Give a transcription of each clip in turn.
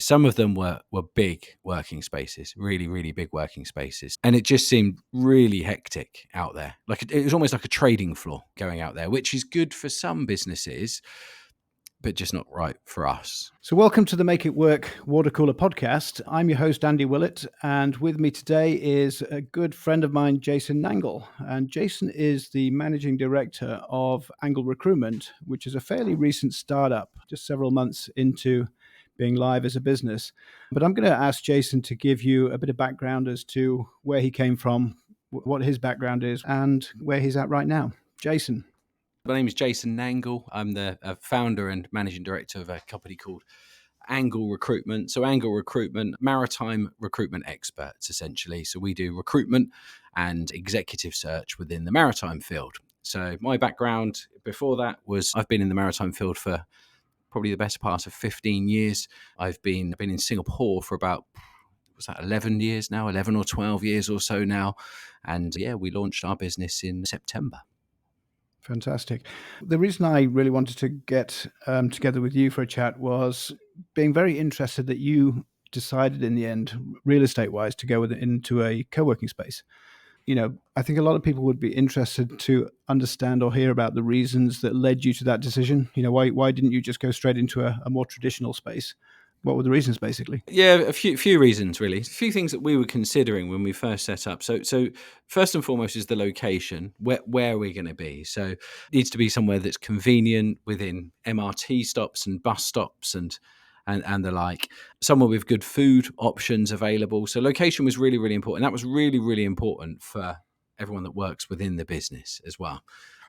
Some of them were big working spaces, really, really big working spaces. And it just seemed really hectic out there. Like it was almost like a trading floor going out there, which is good for some businesses, but just not right for us. So welcome to the Make It Work Watercooler podcast. I'm your host, Andy Willett, and with me today is a good friend of mine, Jason Nangle. And Jason is the managing director of Recruitment, which is a fairly recent startup, just several months into being live as a business. But I'm going to ask Jason to give you a bit of background as to where he came from, what his background is, and where he's at right now. Jason. My name is Jason Nangle. I'm the founder and managing director of a company called Recruitment. So Recruitment, maritime recruitment experts, essentially. So we do recruitment and executive search within the maritime field. So my background before that was I've been in the maritime field for probably the best part of 15 years. I've been in Singapore for about 11 years now, 11 or 12 years or so now. And yeah, we launched our business in September. Fantastic. The reason I really wanted to get together with you for a chat was being very interested that you decided in the end, real estate-wise, to go into a co-working space. You know, I think a lot of people would be interested to understand or hear about the reasons that led you to that decision. You know, why didn't you just go straight into a more traditional space? What were the reasons, basically? Yeah, a few reasons, really. A few things that we were considering when we first set up. So first and foremost is the location, where we're going to be. So it needs to be somewhere that's convenient within MRT stops and bus stops and the like. Somewhere with good food options available. So location was really, really important. That was really, really important for everyone that works within the business as well.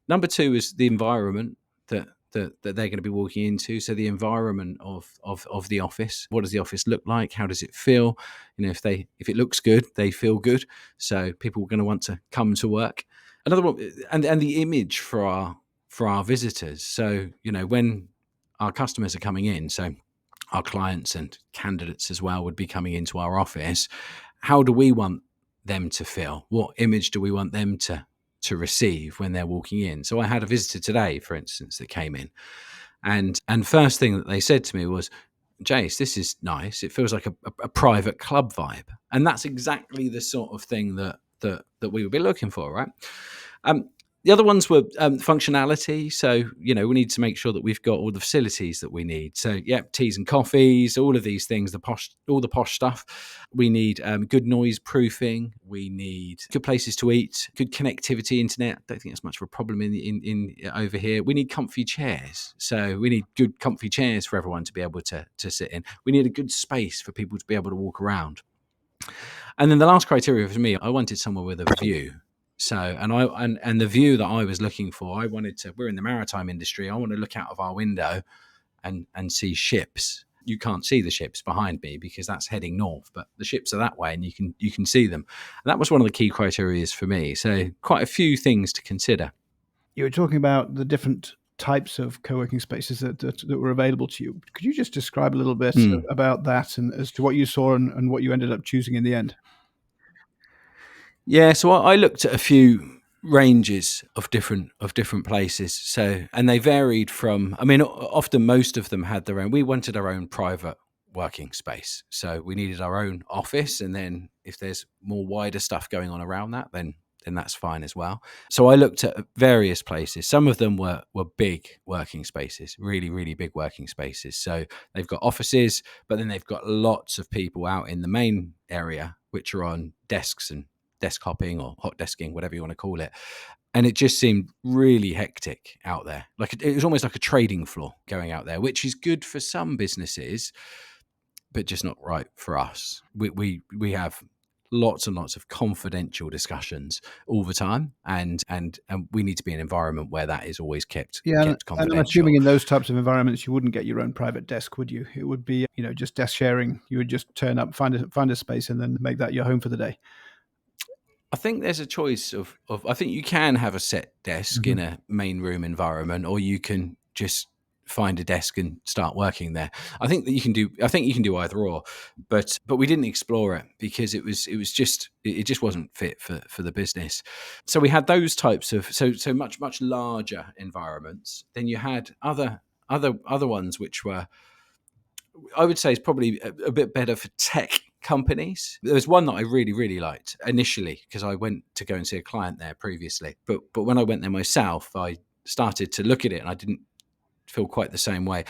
Number two is the environment that they're going to be walking into. So the environment of the office. What does the office look like? How does it feel? You know, if it looks good, they feel good. So people are going to want to come to work. Another one, and the image for our visitors. So, you know, when our customers are coming in, so our clients and candidates as well would be coming into our office. How do we want them to feel? What image do we want them to receive when they're walking in? So I had a visitor today, for instance, that came in, and first thing that they said to me was, "Jace, this is nice. It feels like a private club vibe," and that's exactly the sort of thing that we would be looking for, right? The other ones were functionality. So, you know, we need to make sure that we've got all the facilities that we need. So, yeah, teas and coffees, all of these things, all the posh stuff. We need good noise proofing. We need good places to eat, good connectivity, internet. I don't think that's much of a problem in over here. We need comfy chairs. So we need good comfy chairs for everyone to be able to sit in. We need a good space for people to be able to walk around. And then the last criteria for me, I wanted somewhere with a view. So, and the view that I was looking for, we're in the maritime industry. I want to look out of our window and see ships. You can't see the ships behind me because that's heading north, but the ships are that way and you can see them. And that was one of the key criteria for me. So quite a few things to consider. You were talking about the different types of co-working spaces that were available to you. Could you just describe a little bit about that and as to what you saw and what you ended up choosing in the end? Yeah, so I looked at a few ranges of different places. So, and they varied from, I mean, often most of them had their own. We wanted our own private working space. So we needed our own office. And then if there's more wider stuff going on around that, then that's fine as well. So I looked at various places. Some of them were big working spaces, really, really big working spaces. So they've got offices, but then they've got lots of people out in the main area, which are on desks and desk hopping or hot desking, whatever you want to call it. And it just seemed really hectic out there. Like it was almost like a trading floor going out there, which is good for some businesses, but just not right for us. We have lots and lots of confidential discussions all the time, and we need to be in an environment where that is always kept confidential. And I'm assuming in those types of environments you wouldn't get your own private desk, would you? It would be, you know, just desk sharing. You would just turn up, find a space, and then make that your home for the day. I think there's a choice of I think you can have a set desk in a main room environment, or you can just find a desk and start working there. I think you can do either or, but we didn't explore it because it just wasn't fit for the business. So we had those types of so much larger environments. Then you had other ones which were I would say is probably a bit better for tech companies. There was one that I really, really liked initially because I went to go and see a client there previously. But when I went there myself, I started to look at it and I didn't feel quite the same way.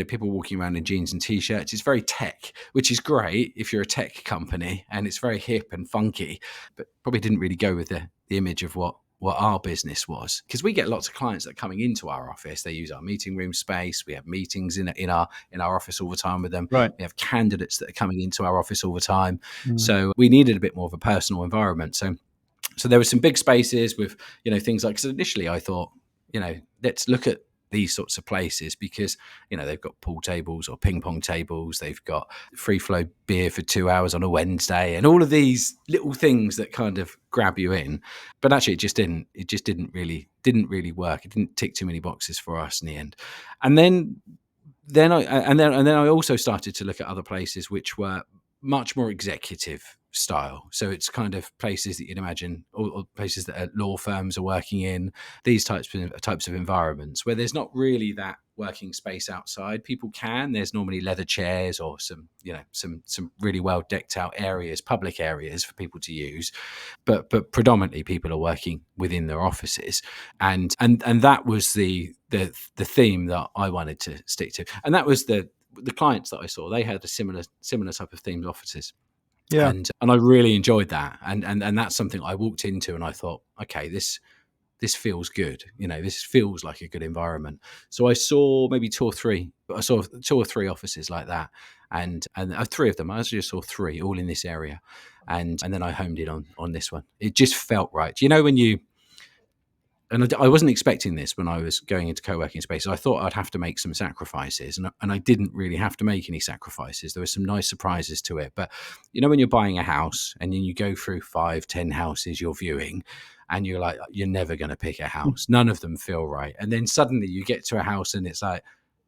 People walking around in jeans and t-shirts. It's very tech, which is great if you're a tech company, and it's very hip and funky, but probably didn't really go with the image of what our business was. Because we get lots of clients that are coming into our office. They use our meeting room space. We have meetings in our office all the time with them. Right. We have candidates that are coming into our office all the time. Mm. So we needed a bit more of a personal environment. So there were some big spaces with things like. So initially I thought, let's look at these sorts of places because they've got pool tables or ping pong tables, they've got free flow beer for 2 hours on a Wednesday, and all of these little things that kind of grab you in. But actually it just didn't really work. It didn't tick too many boxes for us in the end. And then I also started to look at other places which were much more executive style. So it's kind of places that you'd imagine, or places that law firms are working in, these types of environments where there's not really that working space outside. People there's normally leather chairs or some really well decked out areas, public areas for people to use, but predominantly people are working within their offices, and that was the theme that I wanted to stick to, and that was the clients that I saw. They had a similar type of themed offices. Yeah. And I really enjoyed that, and that's something I walked into and I thought, okay, this feels good. This feels like a good environment. So I saw maybe two or three offices like that, and three of them. I actually just saw three all in this area, and then I homed in on this one. It just felt right. When you. And I wasn't expecting this when I was going into co-working spaces. I thought I'd have to make some sacrifices, and I didn't really have to make any sacrifices. There were some nice surprises to it. But when you're buying a house and then you go through 5-10 houses you're viewing, and you're like, you're never going to pick a house. None of them feel right. And then suddenly you get to a house and it's like,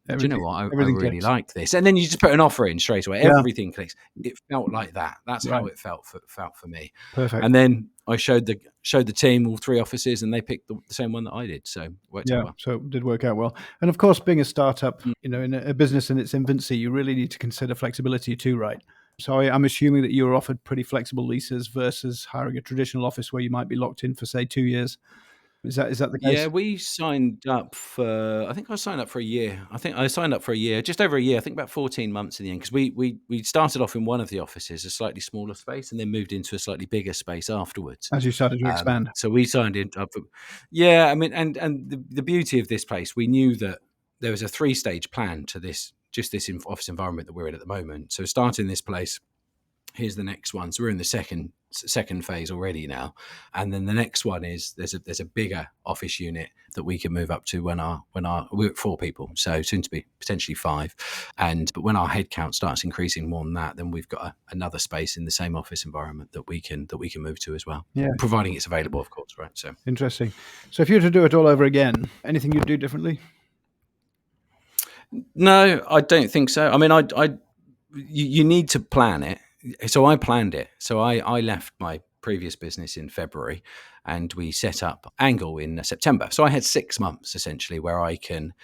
do you know what? I really clicks. like this. And then you just put an offer in straight away. Yeah. Everything clicks. It felt like that. That's Right. how it felt for me. Perfect. And then I showed the team all three offices, and they picked the same one that I did. So it worked out well. So it did work out well. And of course, being a startup, in a business in its infancy, you really need to consider flexibility too, right? So I'm assuming that you were offered pretty flexible leases versus hiring a traditional office where you might be locked in for, say, 2 years. Is that the case? Yeah, we signed up for. I think I signed up for a year. I think I signed up for a year, just over a year. I think about 14 months in the end, because we started off in one of the offices, a slightly smaller space, and then moved into a slightly bigger space afterwards. As you started to expand. So we signed in. Yeah, I mean, and the beauty of this place, we knew that there was a 3-stage plan to this office environment that we're in at the moment. So starting this place. Here's the next one. So we're in the second phase already now, and then the next one is there's a bigger office unit that we can move up to when we're at 4 people, so soon to be potentially 5, but when our headcount starts increasing more than that, then we've got another space in the same office environment that we can move to as well. Yeah, providing it's available, of course, right? So interesting. So if you were to do it all over again, anything you'd do differently? No, I don't think so. I mean, you need to plan it. So I planned it. So I left my previous business in February, and we set up Angle in September. So I had 6 months essentially where I can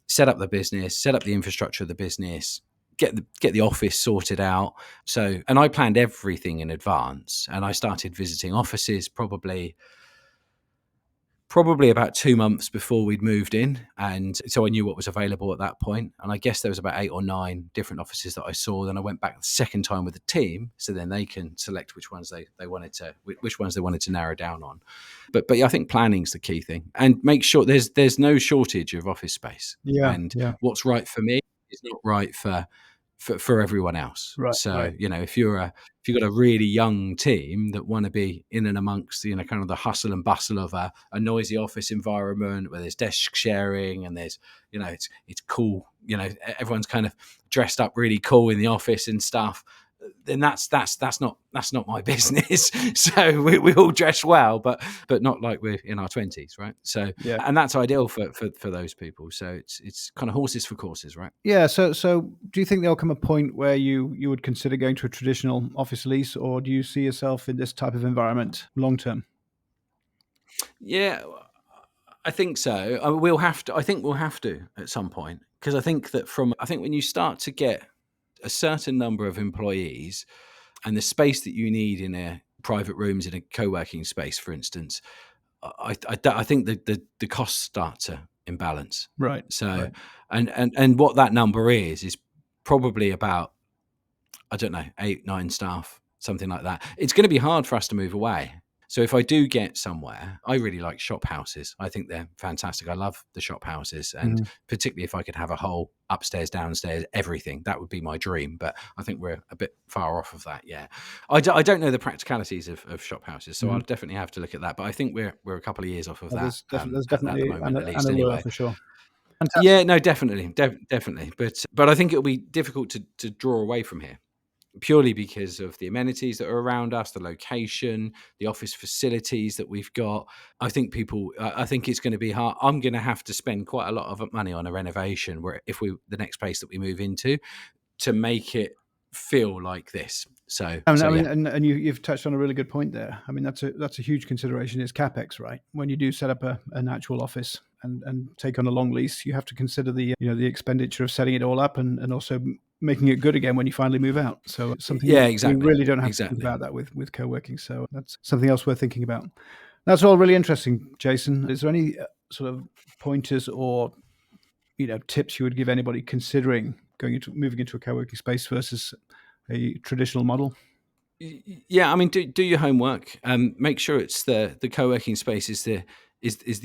set up the business, set up the infrastructure of the business, get the office sorted out. So, and I planned everything in advance, and I started visiting offices probably about 2 months before we'd moved in, and so I knew what was available at that point. And I guess there was about 8 or 9 different offices that I saw. Then I went back the second time with the team, so then they can select which ones they wanted to narrow down on. But yeah, I think planning's the key thing, and make sure there's no shortage of office space. Yeah, and yeah. What's right for me is not right for everyone else. Right, So right. if you've got a really young team that want to be in and amongst kind of the hustle and bustle of a noisy office environment where there's desk sharing and there's it's cool, everyone's kind of dressed up really cool in the office and stuff, then that's not my business. So we all dress well, but not like we're in our 20s, right? So Yeah. and that's ideal for those people. So it's kind of horses for courses, right? Yeah. So do you think there'll come a point where you would consider going to a traditional office lease, or do you see yourself in this type of environment long term? Yeah, I think so. We'll have to. I think we'll have to at some point, because I think that when you start to get a certain number of employees and the space that you need in a private rooms in a co-working space, for instance, I think the costs start to imbalance. Right. So, Right. and what that number is probably about, I don't know, 8, 9 staff, something like that. It's going to be hard for us to move away. So if I do get somewhere, I really like shop houses. I think they're fantastic. I love the shop houses, and particularly if I could have a whole upstairs, downstairs, everything, that would be my dream. But I think we're a bit far off of that. Yeah, I don't know the practicalities of shop houses, so I'll definitely have to look at that. But I think we're a couple of years off of that There's at the definitely moment, at an least. allure Anyway, for sure. Fantastic. yeah, no, definitely, definitely. But I think it'll be difficult to draw away from here, purely because of the amenities that are around us, the location, the office facilities that we've got. I think it's going to be hard. I'm going to have to spend quite a lot of money on a renovation, where the next place that we move into, to make it feel like this. So I mean, yeah. and you've touched on a really good point there. I mean, that's a huge consideration, is CapEx, right? When you do set up an actual office and take on a long lease, you have to consider the expenditure of setting it all up and also making it good again when you finally move out. So something Yeah, we exactly. really don't have to think about that with co-working. So that's something else worth thinking about. That's all really interesting, Jason. Is there any sort of pointers or tips you would give anybody considering moving into a co-working space versus a traditional model? Yeah, I mean, do your homework. Make sure it's the co-working space is the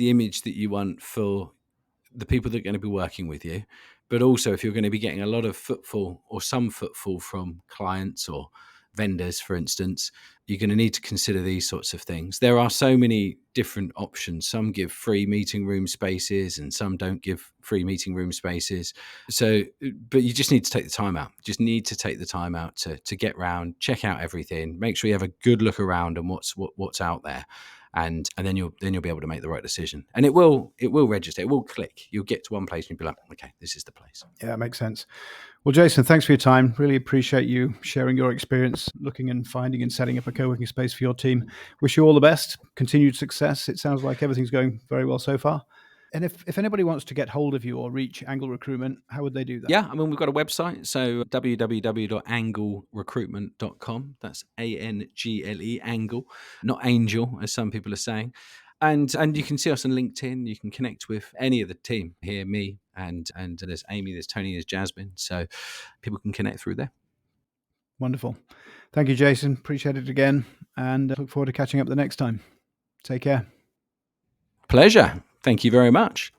image that you want for the people that are going to be working with you. But also, if you're going to be getting a lot of footfall or some footfall from clients or vendors, for instance, you're going to need to consider these sorts of things. There are so many different options. Some give free meeting room spaces and some don't give free meeting room spaces. So, but you just need to take the time out. Just need to take the time out to get round, check out everything, make sure you have a good look around and what's out there. And then you'll be able to make the right decision, and it will register, it will click. You'll get to one place and you'll be like, okay, this is the place. Yeah, it makes sense. Well, Jason, thanks for your time. Really appreciate you sharing your experience looking and finding and setting up a co-working space for your team. Wish you all the best, continued success. It sounds like everything's going very well so far. And if anybody wants to get hold of you or reach Angle Recruitment, how would they do that? Yeah, I mean, we've got a website, so www.anglerecruitment.com. That's ANGLE, Angle, not Angel, as some people are saying. And you can see us on LinkedIn. You can connect with any of the team here, me, and there's Amy, there's Tony, there's Jasmine. So people can connect through there. Wonderful. Thank you, Jason. Appreciate it again, and look forward to catching up the next time. Take care. Pleasure. Thank you very much.